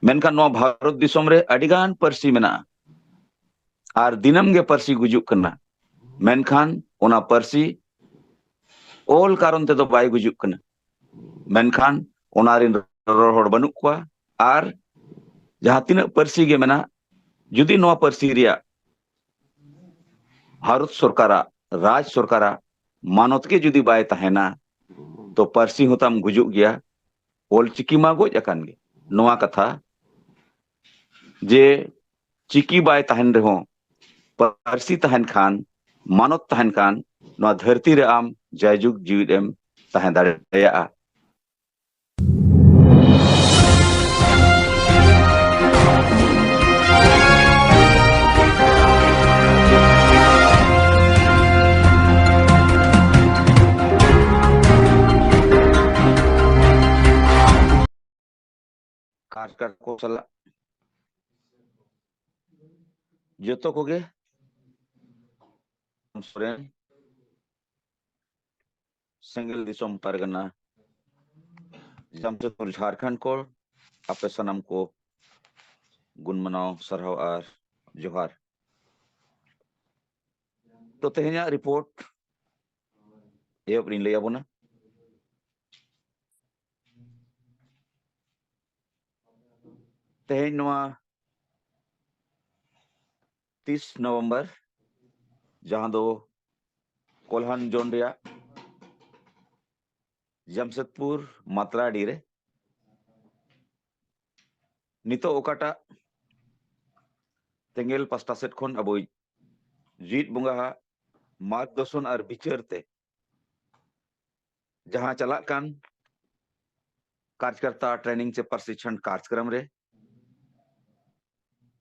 मेनखान नवा भारत दिसोम रे अडिगान परसी मेना आर दिनम गे परसी गुजुक कना मेनखान ओना परसी ओल कारण ते दो बाय गुजुक कना मेनखान ओना रिन रor हड़ बनुक kwa आर जहां तिना परसी गे मेना जुदी नवा परसी रिया भारत सरकारा राज सरकारा मानत के जुदी बाय तहेना तो परसी होताम गुजुक गया ओल चिकी मा गोज अकान गे नवा कथा जे चिकी बाय तहन रहो परसी तहन खान मानत तहन खान नवा धरती रे आम जयजुग जीवित एम तहन दाड़ेया खासकर को सला जोतो कोगे सोरेन सेंगल दिसोम परगना जमशेदपुर झारखंड को आपे सनम को गुण मनाओ सरहाव आर जोहार तो तेहना रिपोर्ट एहब रिन लैया बोना तेहन नवा 30 नवंबर जहां दो कोल्हान जोन रिया जमशेदपुर मातलाडी रे नितो ओकाटा तेंगेल पास्टा सेट खन अब जीत बुंगा मार्गदर्शन और विचारते जहां चला कान कार्यकर्ता ट्रेनिंग से प्रशिक्षण कार्यक्रम रे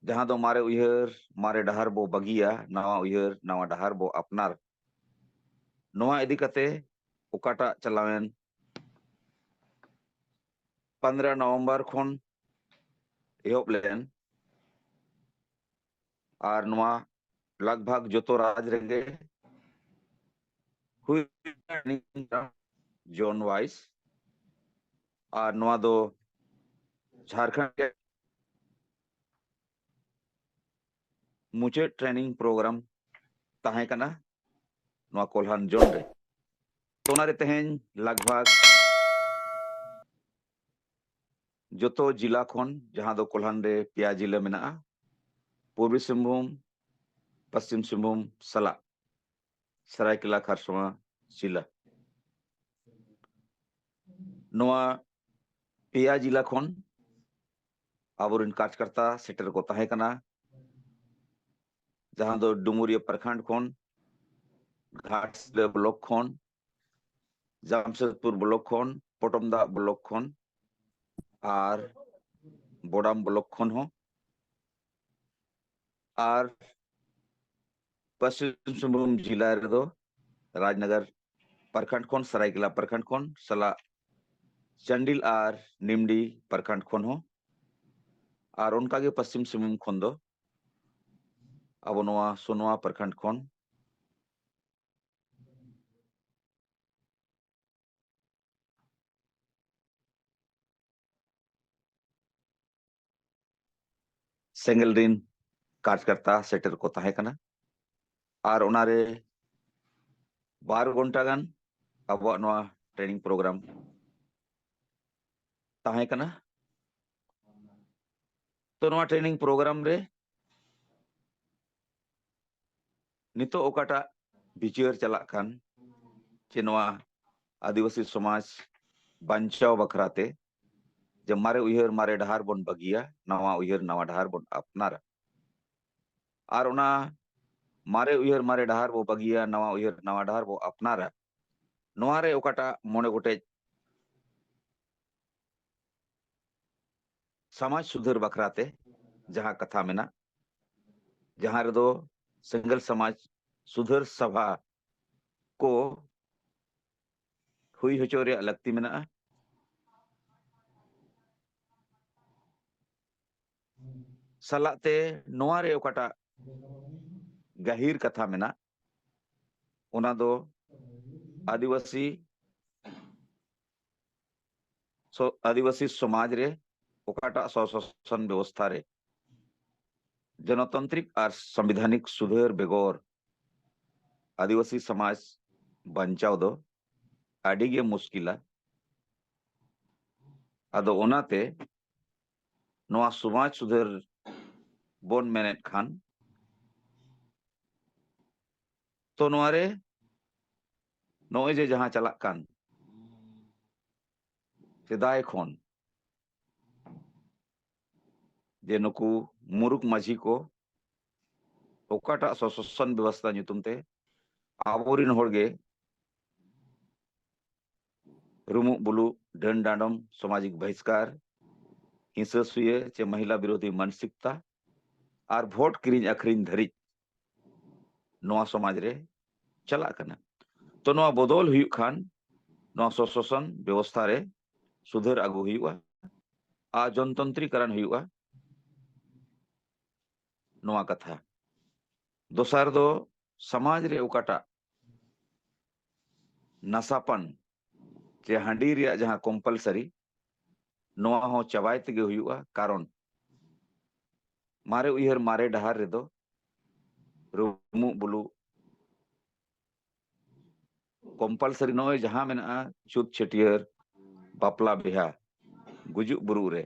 जहां दो मारे उयहर मारे डहार बो बगिया नवा उयहर नवा डहार बो अपनार नवा इदी कते ओकाटा चलावेन 15 नवंबर खन एहब लेन और नवा लगभग जोतो राज रेंगे हुई जोन वाइस और नवा दो झारखंड के मुझे ट्रेनिंग प्रोग्राम ताहे कना नवा कोल्हान जोन रे तो ना रे तेहेन लगभग जोतो जिला खन जहां दो कोल्हान रे पिया जिला मेना पूर्वी सिंहभूम पश्चिम सिंहभूम सला सरायकेला खरसुआ जिला नवा पिया जिला खन आबोरिन कार्यकर्ता सेटर को ताहे कना जहां दो डुमुरिया प्रखंड खन घाटशिला ब्लॉक खन जमशेदपुर ब्लॉक खन पटमदा ब्लॉक खन और बोडाम ब्लॉक खन हो और पश्चिम सिंहभूम जिला रे दो राजनगर प्रखंड खन सरायकेला प्रखंड खन सला चंडिल और निमडी प्रखंड खन हो और उनका के पश्चिम सिंहभूम खन दो अब नवा सोनवा प्रखंड खन सेंगल रिन कार्यकर्ता सेटर को ताहे कना और उनारे 12 घंटा गान अब नवा ट्रेनिंग प्रोग्राम ताहे कना तो नवा ट्रेनिंग प्रोग्राम रे नितो ओकाटा विचार चला खान जे नवा आदिवासी समाज बांचाव बखराते जब मारे उयहर मारे डहार बन बगिया नवा उयहर नवा डहार बन अपनार और उना मारे उयहर मारे डहार बो बगिया नवा उयहर नवा डहार बो अपनार नवा रे ओकाटा मोने गोटे समाज सुधर बखराते जहां कथा मेना जहां रे दो सिंगल समाज सुधर सभा को हुई होचो रे लगती मेना सलाते नवा रे ओकाटा गहीर कथा मेना उना दो आदिवासी आदिवासी समाज रे ओकाटा स्वशासन व्यवस्था रे जनतांत्रिक और संवैधानिक सुधार बेगोर आदिवासी समाज बंचाव दो आड़ी गे मुश्किला आदो ओनाते नवा समाज सुधार बोन मेनेट खान तो नवारे नोए जे जहां चला कान सेदाय खोन जे नुकु मुरुक माझी को ओकाटा स्वशासन व्यवस्था नितुमते आबोरिन होड़गे रुमु बुलु डन डांडम सामाजिक बहिष्कार हिंसा सुये चे महिला विरोधी मानसिकता और भोट किरिंग अखरिंग धरी नवा समाज रे चला कना तो नवा बदल हुई खान नवा स्वशासन व्यवस्था रे सुधार आगु हुआ आ जनतंत्रीकरण हुआ नवा कथा दोसार दो समाज रे ओकाटा नसापन चे हांडी रिया जहां कंपलसरी नवा हो चबाय तेगे हुआ कारण मारे उयहर मारे डहार रे दो रुमु बुलु कंपलसरी नोय जहां मेना छुत छटियर बापला बिहा गुजु बुरु रे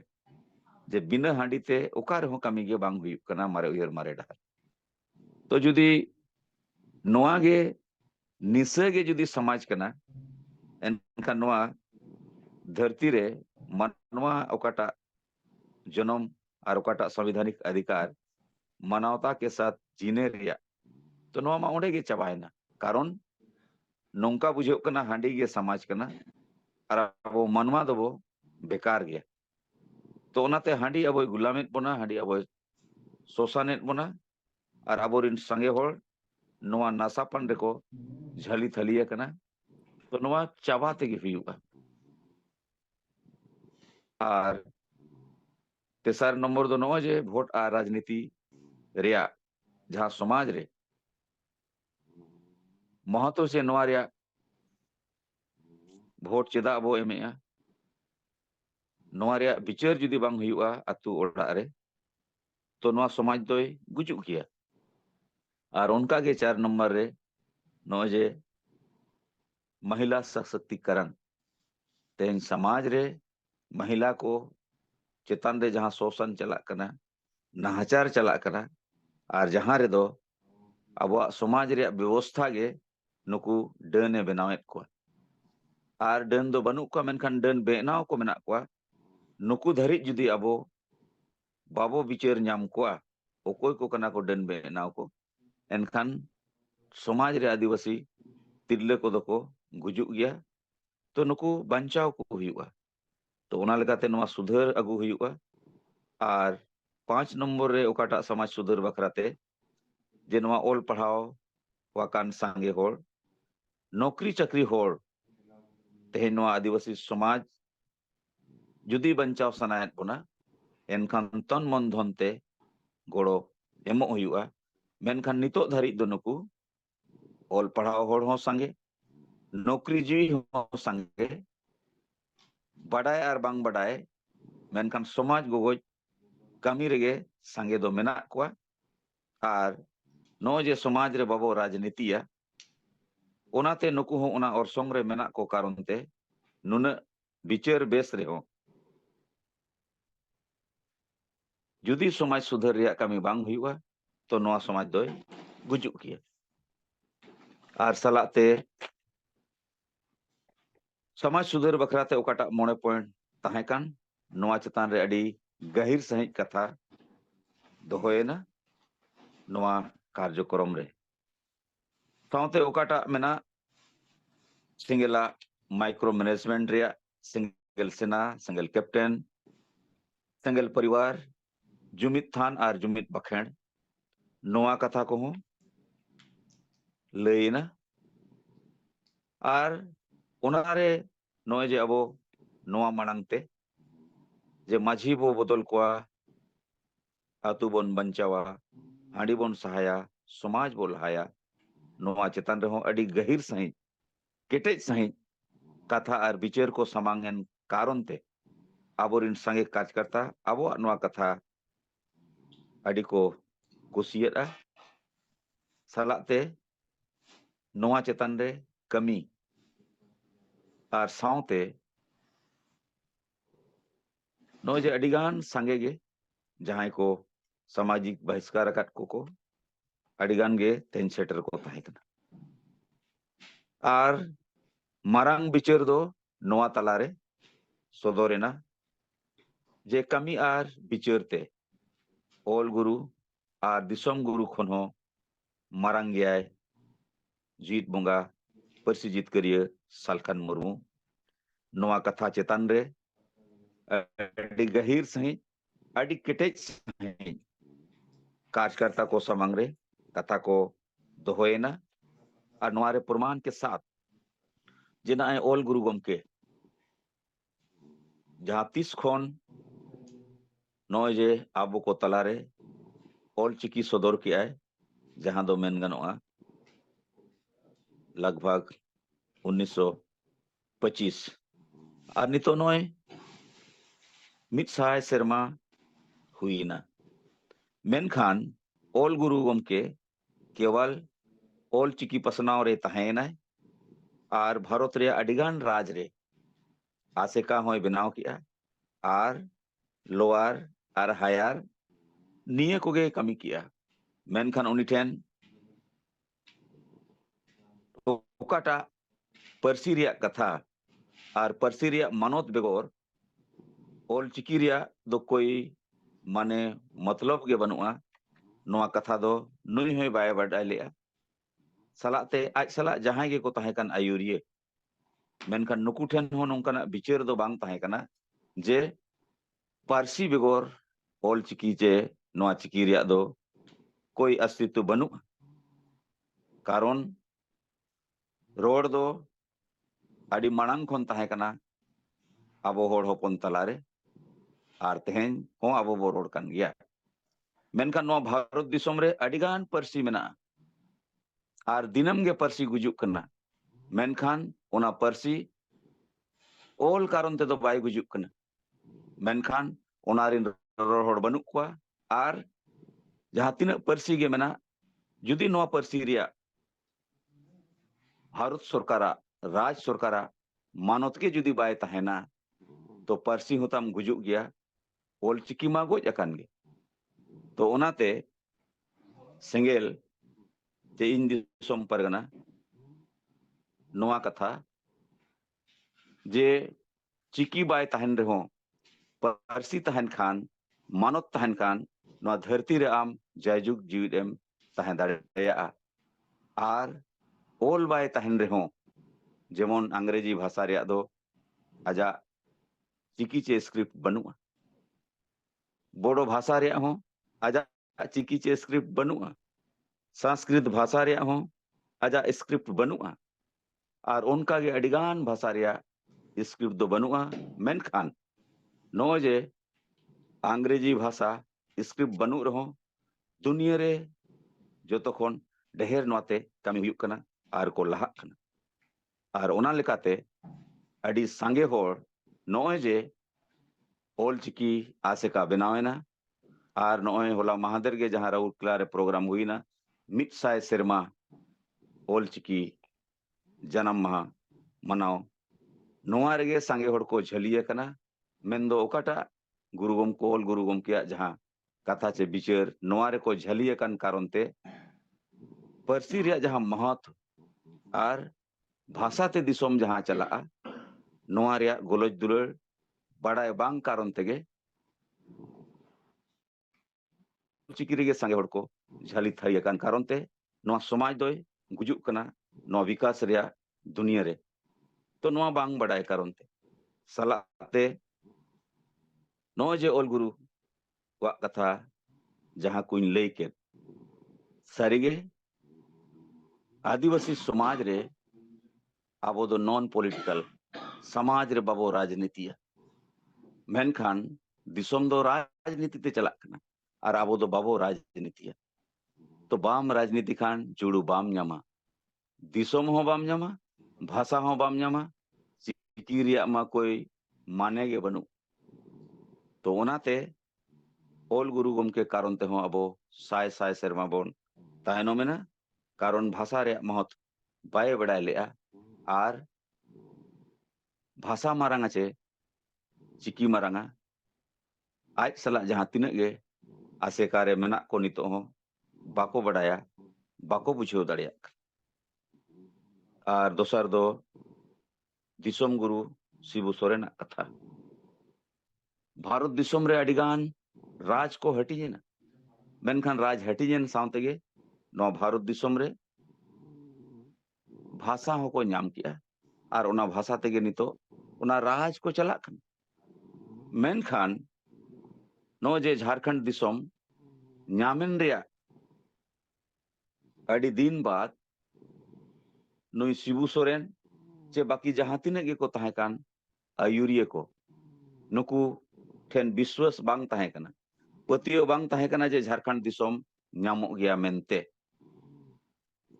जे बिना हांडी ते ओका रे हो कमी गे बांग हुई कना मारे उयहर मारे डहार तो जुदी नोआ गे निशा गे जुदी समाज कना एनखान नोआ धरती रे मानवा ओकाटा जन्म और ओकाटा संवैधानिक अधिकार मानवता के साथ जीने रिया तो नोआ मा ओंडे गे चबायना कारण नौका बुझे कना हांडी गे समाज कना और अब मानवा दबो बेकार गया तो ओनाते हांडी अब गुलामेत बोना हांडी अब शोषानेत बोना और अब संगे होड़ नोआ नासापन रेको झली थलिया कना तो नोआ चाबा तेगे हुआ और तेसार नंबर दो नोआ जे भोट आ राजनीति रिया जहां समाज रे महत्व से नोआ रिया भोट चेदा अब एमेआ नोआ रिया विचार जुदी बांग हुआ अतु ओड़ा रे तो नोआ समाज दोय गुजुक गया और उनका के 4 नंबर रे नोए जे महिला सशक्तिकरण तेन समाज रे महिला को चेतन रे जहां शोषण चला कना नाहचार चला कना और जहां रे दो अब समाज रे व्यवस्था गे नुकु डने बनावेत को और डन दो बनु को मेनखान डन बेनाव को मेना को नुकु धरी जुदी अब बाबो विचार नाम को ओकोय को कना को डन बेनाव को एनखान समाज रे आदिवासी तिरले को दो को गुजुक गया तो नुकु बंचाव को हुआ तो ओना लगाते नवा सुधार अगु हुआ और 5 नंबर रे ओकाटा समाज सुधार बखराते जे नवा ओल पढ़ाओ वाकान सांगे होड़ नौकरी चाकरी होड़ तेहे नवा आदिवासी समाज जुदी बंचाव सनायत बोना एनखान तन मन धन ते गोड़ो एमो हुआ मेनखान नितो धरी दो नुकु ओल पढ़ाओ होड़ हो संगे नौकरी जीवी हो संगे बड़ाय और बांग बड़ाय मेनखान समाज गोगोज कमी रेगे संगे दो मेना को और नो जे समाज रे बाबो राजनीतिया ओनाते नुकु हो ओना और रे मेना को कारण ते नुना विचार बेस रे हो जुदी समाज सुधार रिया कमी बांग हुआ तो नवा समाज दोय गुजुक किया और सलाते समाज सुधार बखराते ओकाटा मोड़े पॉइंट ताहे कान नवा चेतान रे अड़ी गहिर सहित कथा दोहोयना नवा कार्यक्रम रे साउते ओकाटा मेना सिंगला माइक्रो मैनेजमेंट रिया सिंगल सेना सिंगल कैप्टन सिंगल परिवार जुमित थान और जुमित बखेण नोआ कथा को हूं लेना और उनारे नोए जे अबो नोआ मानंगते जे माझी बो बदल को आतु बन बंचावा हांडी बन सहाया समाज बो लहाया नोआ चेतन रहो अड़ी गहिर सही केटेज सही कथा और विचार को समांगन कारण ते आबोरिन संगे कार्यकर्ता आबोआग नोआ कथा अड़ी को कुसियता सालाते नोआ चेतन रे कमी आर साउते नो जे अड़ीगान संगे गे जहां को सामाजिक बहिष्कार अकात को अड़ीगान गे तेन सेटर को ताहे कना आर मारांग बिचार दो नोआ तलारे सदोरेना जे कमी आर बिचारते ओल गुरु आर दिसोम गुरु खन हो मारांग गयाय जीत बोंगा परसी जितकरिया सालखान मुर्मू नोआ कथा चेतन रे अड़ी गहीर सही अड़ी केटेज सही कार्यकर्ता को समंग रे कथा को दोहोएना और नोआरे प्रमाण के साथ जिना ओल गुरु गमके जहां 30 खन नॉय जे आबो को तलारे ओल चिकी सदर के आय जहां दो मेन गनोआ लगभग 1925 और नितो नॉय मितसाय सेरमा हुईना मेनखान ओल गुरु गमके केवल ओल चिकी पसनाव रे तहेना और भारत रे अडिगान राज रे आसेका होय बनाव किया और लोअर और हायर निये कोगे कमी किया मेनखान उनी ठेन ओकाटा परसी रिया कथा और परसी रिया मानोत बेगोर ओल चिकी रिया दो कोई माने मतलब के बनुआ नोआ कथा दो नुई होय बाय बाडाय लेया सलाते आज सला जहां गे को ताहे कन आयुरिये मेनखान नुकु ठेन हो नोंकाना बिचार दो बांग ताहे कना जे पारसी बेगोर ओल चिकी जे नोआ चिकी रिया दो कोई अस्तित्व बनु कारण रोड दो अड़ी मांग खन ताहे कना आबो होड़ होपन तलारे और तेहेन हो आबो बो रोड कन गया मेनखान नोआ भारत दिसोम रे अड़ीगान परसी मेना और दिनम गे परसी गुजुक कना मेनखान ओना परसी ओल कारण ते दो बाय गुजुक कना मेनखान ओना रिन रोड बनु को और जहां तीना परसी गे मेना जुदी नोआ परसी रिया भारत सरकारा राज सरकारा मानत के जुदी बाय तहेना तो परसी होताम गुजुक गया ओल चिकी मा गोज अकान गे तो ओनाते सेंगेल जे इन दिसोम परगना नोआ कथा जे चिकी बाय तहन रहो परसी तहन खान मानत तहन खान नोआ धरती रे आम जयजुग जीवित एम तहन दाड़ेया आर ओल बाय तहन रहो जेमन अंग्रेजी भाषा रे दो आजा चिकी चे स्क्रिप्ट बनुआ बोडो भाषा रे हो आजा चिकी चे स्क्रिप्ट बनुआ संस्कृत भाषा रे हो आजा स्क्रिप्ट बनुआ और उनका गे अडिगान भाषा रे स्क्रिप्ट दो बनुआ मेनखान नो जे अंग्रेजी भाषा स्क्रिप्ट बनु रहो दुनिया रे जो तखन ढेर नोते कमी हुयुक कना और को लहाक कना और ओना लेकाते अड़ी सांगे होड़ नोए जे ओल चिकी आसेका बनावेना और नोए होला महादेर गे जहां राउल क्ला रे प्रोग्राम हुईना 100 सेरमा ओल चिकी जन्म माह मनाओ नोआ रेगे सांगे होड़ को झलिए कना मेंदो ओकाटा गुरु गमको ओल गुरु गमके जहां कथा चे बिचार नोआ रे को झलिए कन कारण ते परसी रे जहां महत्व और भाषा ते दिसोम जहां चला नोआ रे गोलज दुलर बड़ाय बांग कारण तेगे चिकी रेगे सांगे होड़ को झली थाई कन कारण ते नोआ समाज दोय गुजुक कना नोआ विकास रे दुनिया रे तो नोआ बांग बड़ाय कारण ते सलाते नो जे ओल गुरु वा कथा जहां कुछ लई के सारिगे आदिवासी समाज रे आबो दो नॉन पॉलिटिकल समाज रे बाबो राजनीति मेनखान दिसोम दो राजनीति ते चला कना और आबो दो बाबो राजनीति तो बाम राजनीति खान जुड़ू बाम न्यामा दिसोम हो बाम न्यामा भाषा हो बाम न्यामा चिकी रिया मा कोई माने गे बनु तो ओनाते ओल गुरु गमके कारण ते हो अबो साय साय सेरमा बोन तायनोमेना कारण भाषा रे महत बाय बड़ाय लेआ आर भाषा मारांगा चे चिकी मारांगा आज सला जहां तिनक गे आसेकारे मेना को नितो हो बाको बड़ाया बाको बुझेव दाड़िया आर दोसर दो दिसोम गुरु शिबू सोरेन कथा भारत दिसोम रे अडिगान राज को हटिजेना मेनखान राज हटिजेन सावतेगे नो भारत दिसोम रे भाषा होको नाम किया आर ओना भाषा तेगे नितो ओना राज को चला खान मेनखान नो जे झारखंड दिसोम न्यामेन रिया अड़ी दिन बाद नुई शिबू सोरेन चे बाकी जहां तिने गे को ताहे कान आयुरिये को नुकु ठेन विश्वास बांग ताहे कना पतियो बांग ताहे कना जे झारखंड दिसोम न्यामो गया मेनते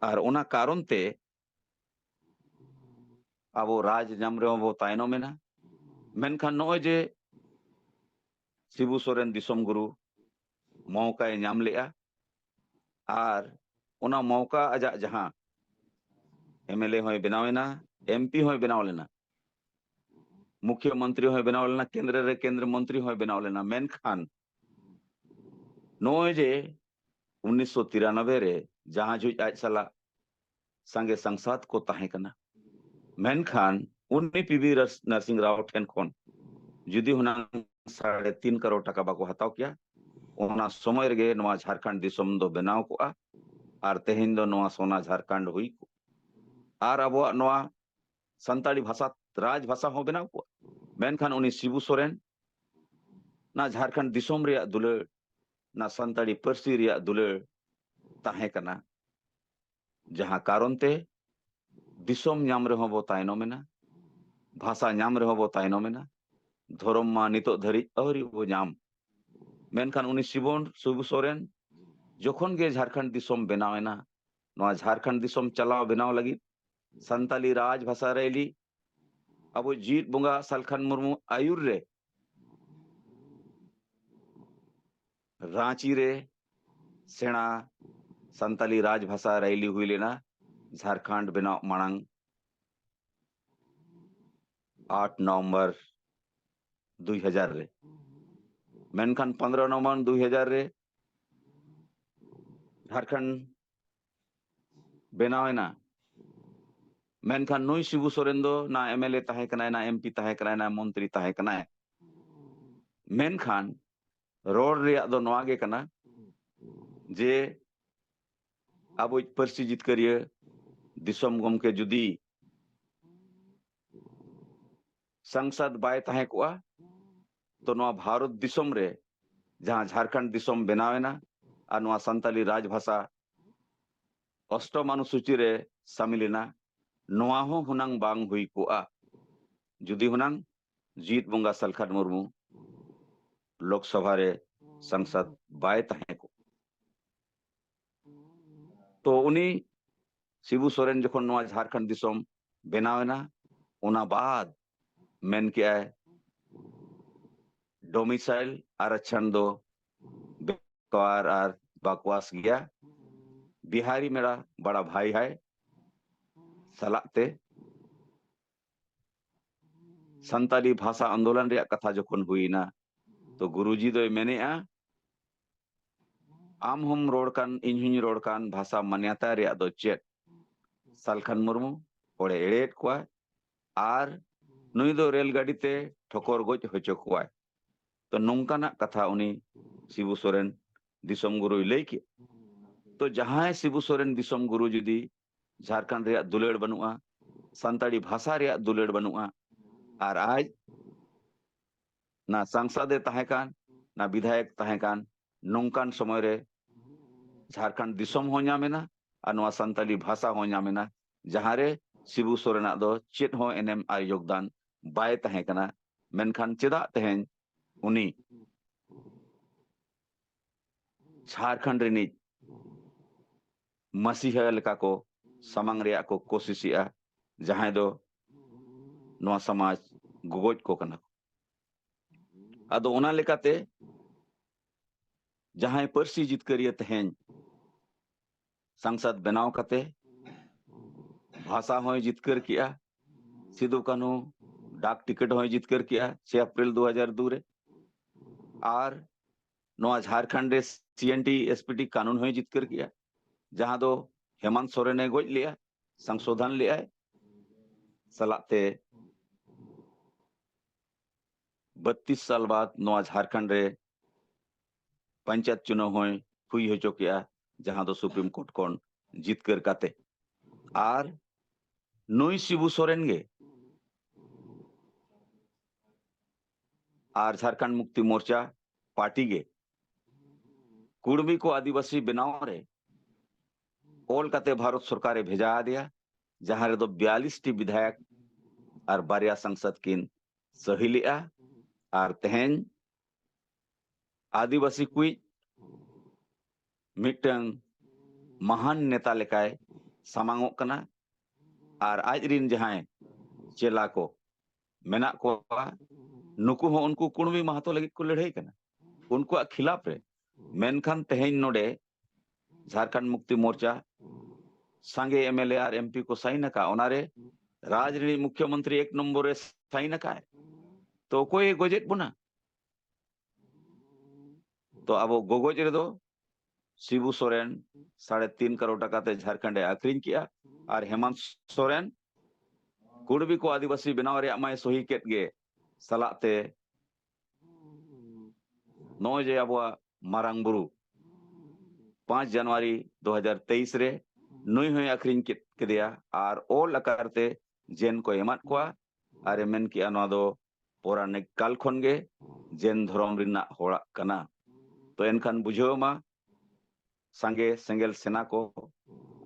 आर ओना कारण ते अबो राज नाम रे वो तायनो मेना मेनखान नो जे शिबू सोरेन दिसोम गुरु मौका नाम लेआ आर ओना मौका अजा जहां एमएलए होय बनावेना एमपी होय बनाव लेना मुख्यमंत्री होय बनाव लेना केंद्र रे केंद्र मंत्री होय बनाव लेना मेनखान नोय जे 1993 रे जहां जुज आज सला संगे संसद को ताहे कना मेनखान उन्नी पीवी नरसिंह राव ठेन खोन जुदी हुना 3.5 करोड़ टका बाको हताव किया ओना समय रे नवा झारखंड दिसोम दो बनाव को आर तेहिन दो नवा सोना झारखंड हुई को आर अबो नवा संताली भाषा राज भाषा हो बनाव को मेनखान उनी शिबू सोरेन ना झारखंड दिसोम रे दुलड़ ना संताली परसी रे दुलड़ ताहे कना जहां कारण ते दिसोम नाम रे हो बो तायनो मेना भाषा नाम रे हो बो तायनो मेना धर्म मा नितो धरी अवरी वो नाम मेनखान उनी शिबू सोरेन जोखन गे झारखंड दिसोम बनावेना नवा झारखंड दिसोम चलाव बनाव लगी संताली राज भाषा रेली अब जीत बुंगा सलखन मुर्मू आयुर रे रांची रे सेना संताली राज भाषा रैली हुई लेना झारखंड बनाव मांग 8 नवंबर 2000 रे मेनखान 15 नवंबर 2000 रे झारखंड बनावेना मेनखान नुई शिबू सोरेन दो ना एमएलए ताहे कनाय ना एमपी ताहे कनाय ना मंत्री ताहे कनाय मेनखान रोड रे दो नवा गे कना जे अब परसी जितकरिए दिसोम गमके जुदी संसद बाय ताहे को तो नवा भारत दिसोम रे जहां झारखंड दिसोम बनावेना और नवा संताली राजभाषा अष्टम अनुसूची रे सामिलेना नवा हो हुनांग बांग हुई को जुदी हुनांग जीत बुंगा सलखन मुर्मू लोकसभा रे संसद बाय ताहे को तो उनी शिबू सोरेन जखन नवा झारखंड दिसोम बनावेना उना बाद मेन किया है डोमिसाइल आरक्षण दो बेकार और बकवास गया बिहारी मेरा बड़ा भाई है सलाते संताली भाषा आंदोलन रे कथा जखन हुई ना तो गुरुजी दो मेने आम हम रोड कान इनहुኝ रोड कान भाषा मान्यता रे दो चेत सलखन मुर्मू ओड़े एड़ेट को आर नुई दो रेलगाड़ी ते ठोकर गोज होचो को तो नोंकाना कथा उनी शिबू सोरेन दिसोम गुरु लई के तो जहां शिबू सोरेन दिसोम गुरु जुदी झारखंड रे दुलेड़ बनुआ संताली भाषा रे दुलेड़ बनुआ आर आज ना सांसद ताहेकान ना विधायक ताहेकान नोंकान समय रे झारखंड दिसोम हो नामेना और नवा संताली भाषा हो नामेना जहां रे शिबू सोरेना दो चेत हो एनएम आ योगदान बाय ताहेकाना मेनखान चेदा तेहेन उनी झारखंड रिनी मसीहा लेका को समांग रे को कोशिशिया जहां दो नवा समाज गोगोज को कना आदो ओना लेकाते जहां पर्सी जितकरिया तहें सांसद बनाव कते भाषा होय जितकर किया सिदु कानू डाक टिकट होय जितकर किया 6 अप्रैल 2002 रे और नोआ झारखंड रे सीएनटी एसपीटी कानून होय जितकर किया जहां दो हेमंत सोरेन ने गोज लिया संशोधन लिया सलाते 32 साल बाद नोआ झारखंड रे पंचायत चुनाव होय हुई हो चुकिया जहां दो सुप्रीम कोर्ट कोन जितकर काते और नुई शिबू सोरेन गे और झारखंड मुक्ति मोर्चा पार्टी गे कुड़मी को आदिवासी बनाव रे ओल काते भारत सरकारे भेजा दिया जहां रे दो 42 टी विधायक और बारिया संसद किन सही लिया और तेहेन आदिवासी कुई मिटंग महान नेता लेकाय समांगो कना और आजरिन जहां चेला को मेना को नुकु हो उनको कुणमी महतो लगी को लड़ाई कना उनको खिलाफ रे मेनखान तेहेन नोडे झारखंड मुक्ति मोर्चा संगे एमएलए और एमपी को साइन नका ओनारे राजनी मुख्यमंत्री 1 नंबर रे साइन नका तो कोई गोजेट बुना तो अब गोगोज रे दो शिबू सोरेन 3.5 करोड़ टका ते झारखंड आखरीन किया और हेमंत सोरेन कुड़बी को आदिवासी बनाव रे माय सही केट गे सलाते नौ जे अब मारांग बुरु 5 जनवरी 2023 रे नुई हुई आखरीन केदिया और ओल अकारते जेन को एमात को और मेन किया नवा दो पौराणिक काल खन गे जेन धर्म रिना होड़ा कना तो एनखान बुझाव मा संगे सेंगेल सेना को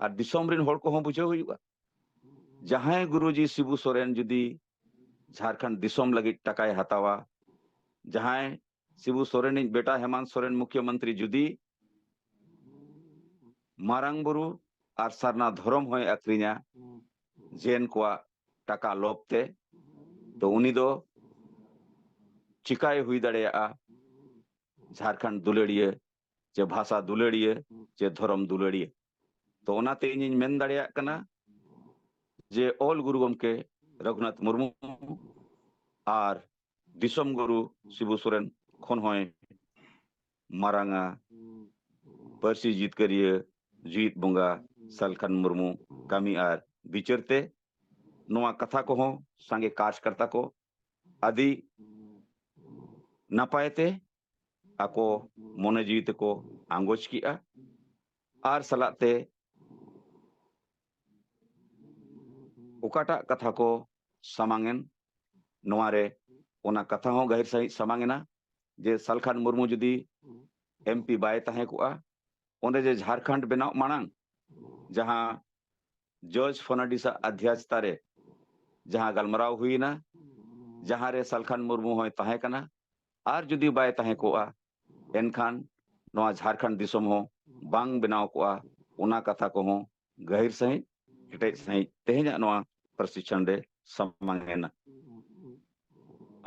और दिसोम रिन होड़ को बुझाव हुआ जहां गुरुजी शिबू सोरेन जुदी झारखंड दिसोम लगी टकाय हतावा जहां शिबू सोरेन बेटा हेमंत सोरेन मुख्यमंत्री जुदी मारांग बुरु और सरना धर्म होय आखरीना जेन को टका लोभते तो उनी दो चिकाय हुई दड़ेया झारखंड दुलड़िए चे भाषा दुलड़िए चे धर्म दुलड़िए तो ओनाते इन मेन दड़ेया कना जे ओल गुरु गमके रघुनाथ मुर्मू और दिसोम गुरु शिबू सोरेन खन होय मारांगा पर्सी जीत करिए जीत बुंगा सलखन मुर्मू कमी और विचरते नोआ कथा को हो संगे कार्यकर्ता को आदि नपायते आको मोने जीवित को आंगोच किया और सलाते उकाटा कथा को समांगन नोआरे ओना कथा हो गहिर सही समांगना जे सलखन मुर्मू जुदी एमपी बाय तहे को ओंदे जे झारखंड बनाव मांग जहां जॉर्ज फर्नांडिस अध्यक्षता रे जहां गलमराव हुईना जहां रे सलखन मुर्मू होय तहे कना और जुदी बाय तहे को एनखान नोआ झारखंड दिसोम हो बांग बनाव को ओना कथा को हो गहिर सही केटे सही तेहेना नोआ प्रशिक्षण रे समांगना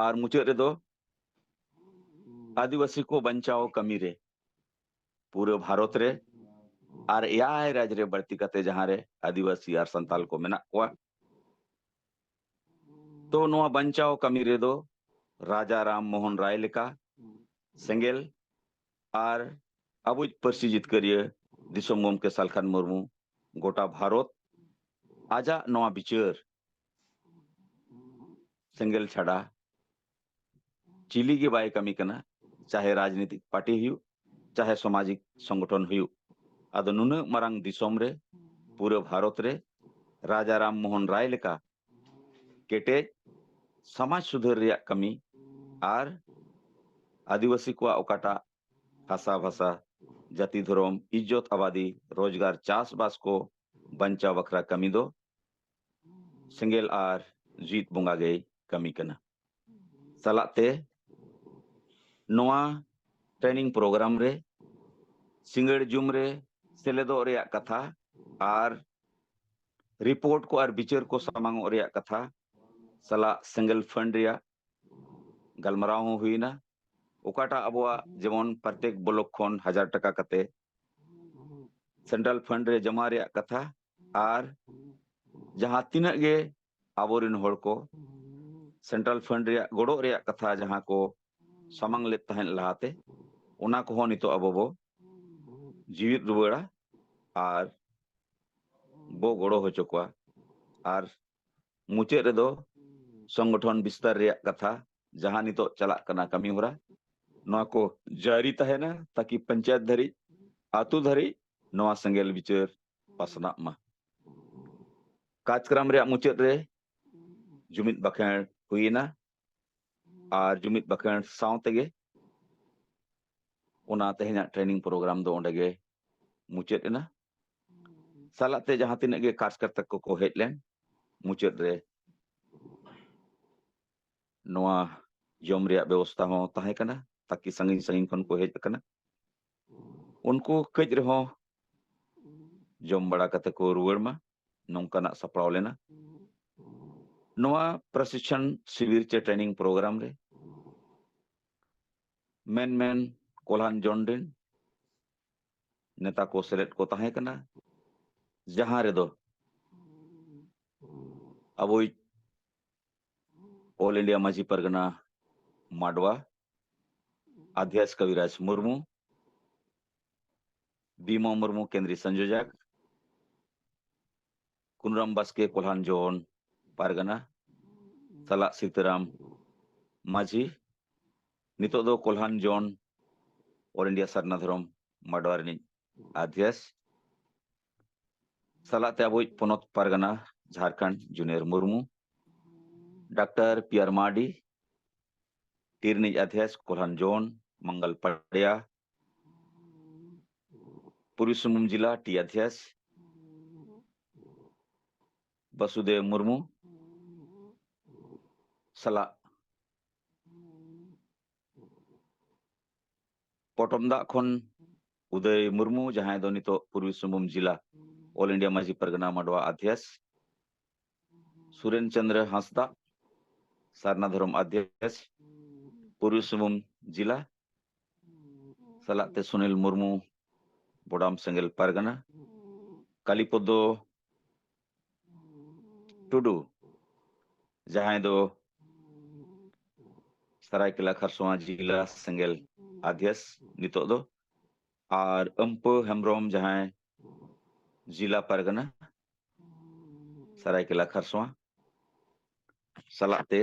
और मुचाद रे दो आदिवासी को बंचाओ कमी रे पूरे भारत रे और याय राज्य रे बढ़ती कते जहां रे आदिवासी और संताल को मेना को तो नोआ बंचाओ कमी रे दो राजा राम मोहन राय लेका सेंगेल और अबुज पर्सी जित करिए दिसोम गम के सलखन मुर्मू गोटा भारत आजा नोआ बिचार सेंगेल छड़ा चिली के बाय कमी कना चाहे राजनीतिक पार्टी हुई चाहे सामाजिक संगठन हुई आदो नुना मरंग दिसोम रे पूरे भारत रे राजा राम मोहन राय लेका केटे समाज सुधार रिया कमी और आदिवासी को ओकाटा हासा भाषा जाति धर्म इज्जत आबादी रोजगार चास बास को बंचा बखरा कमी दो सेंगेल और जीत बुंगा गई कमी कना सलाते नोआ ट्रेनिंग प्रोग्राम रे सिंगड़ जुम रे सेलेदो रे कथा और रिपोर्ट को और बिचार को सामांगो रे कथा सला सिंगल फंड रे गलमराव हुई ना ओकाटा अबवा जेमन प्रत्येक ब्लॉक खन 1000 टाका कते सेंट्रल फंड रे जमा रे कथा आर जहां तिना गे आबोरिन हर को सेंट्रल फंड रे गोड़ो रे कथा जहां को सामंग ले तहन लहाते ओना को हो नितो अबो बो जीवित रुवाड़ा आर बो गोड़ो हो चुका आर मुचे रे दो संगठन विस्तार रे कथा जहां नितो चला कना कमी होरा नवा को जारी तहना ताकि पंचायत धरी आतु धरी नवा संगेल विचार पासना मा कार्यक्रम रे मुचे रे जुमित बखेण हुईना आर जुमित बखेण सावतेगे ओना तेहना ट्रेनिंग प्रोग्राम दो ओंडेगे मुचे एना सालाते जहां तिने गे कार्यकर्ता को हेजलेन मुचे रे नवा जम रे व्यवस्था हो ताहे कना ताकि संगिन संगिन खन को हेज कना उनको कज रहो जम बड़ा कते को रुवर मा नौकाना सपड़ाव लेना नवा प्रशिक्षण शिविर चे ट्रेनिंग प्रोग्राम रे मेन कोल्हान जोंडिन नेता को सेलेक्ट को ताहे कना जहां रे दो अब ऑल इंडिया माजी परगना माडवा अध्यक्ष कविराज मुर्मू बीमा मुर्मू केंद्रीय संयोजक कुनराम बास्के कोल्हान जोन पारगना सला सीताराम माझी नितो दो Kolhan zone all India Sarna धर्म माडवा रे अध्यक्ष सलाते अब पोनत पारगना Jharkhand junior Murmu doctor PR माडी टीरनिज अध्यक्ष कोल्हान जोन मंगल पड़िया पूर्वी सिंहभूम जिला टी अध्यक्ष वसुदेव मुर्मू सला पटमदा खन उदय मुर्मू जहां दो नितो पूर्वी सिंहभूम जिला ऑल इंडिया माजी परगना माडवा अध्यक्ष सुरेन चंद्र हांसदा सरना धर्म अध्यक्ष पूर्वी सिंहभूम जिला सलाते सुनील मुर्मू बोडाम सेंगेल परगना कालीपदो टुडू जहां दो सरायकेला खरसुआ जिला सेंगेल अध्यक्ष नितो दो और अंप हेम्ब्रोम जहां जिला परगना सरायकेला खरसुआ सलाते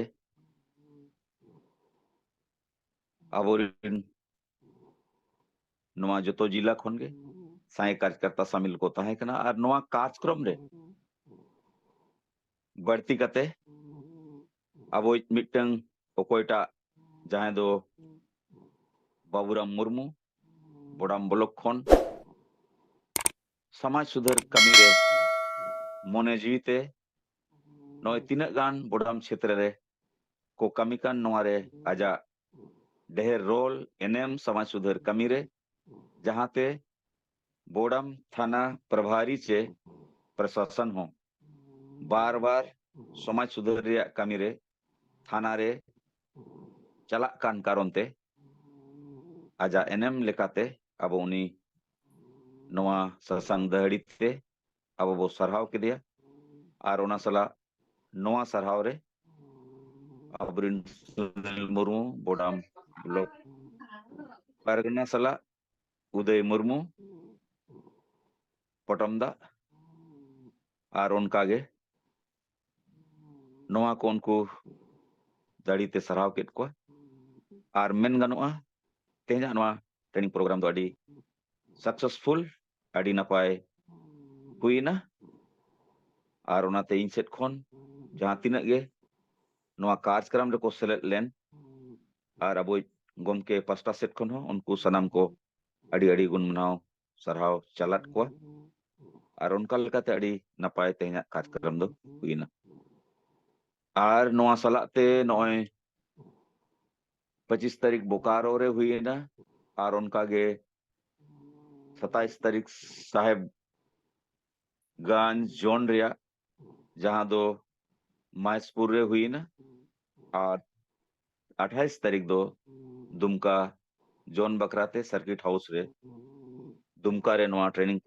आबोरिन नवा जतो जिला खन गे साय कार्यकर्ता शामिल को ताहे कना और नवा कार्यक्रम रे बढ़ती कते अब मिटंग ओकोयटा जहां दो बाबूराम मुर्मू बोडाम ब्लॉक खन समाज सुधार कमी रे मने जीविते नय तिना गान बोडाम क्षेत्र रे को कमी कान नवा रे आजा ढेर रोल एनएम समाज सुधार कमी रे जहांते बोडाम थाना प्रभारी चे प्रशासन हो बार बार समाज सुधार रे कमी रे थाना रे चला कान कारणते आजा एनएम लेकाते अब उनी नवा ससंग दहड़ीते अब वो सरहाव के दिया और ओना सला नवा सरहाव रे अबरिन सुनील मुर्मू बोडाम ब्लॉक परगना सला उदय मुर्मू पटमदा और उनका गे नवा को उनको दाड़ीते सरहाव केट को और मेन गानुआ तेजा नवा ट्रेनिंग प्रोग्राम दो अडी सक्सेसफुल अडी नपाय हुईना और ओनाते इन सेट खन जहां तिना गे नवा कार्यक्रम रे को सेलेक्ट लेन और अब गोमके पास्टा सेट खन हो उनको सनाम को अडी अडी गुण मनाव सरहाव चलात को और उनका लेकाते अडी नपाय तेजा कार्यक्रम दो हुईना और नवा सलाते नय 25 तारीख बोकारो रे हुईना और उनका गे 27 तारीख साहेब गंज जोन रिया जहां दो माइसपुर रे हुई ना और 28 तारीख दो दुमका जोन बकराते सर्किट हाउस रे दुमका रे नवा ट्रेनिंग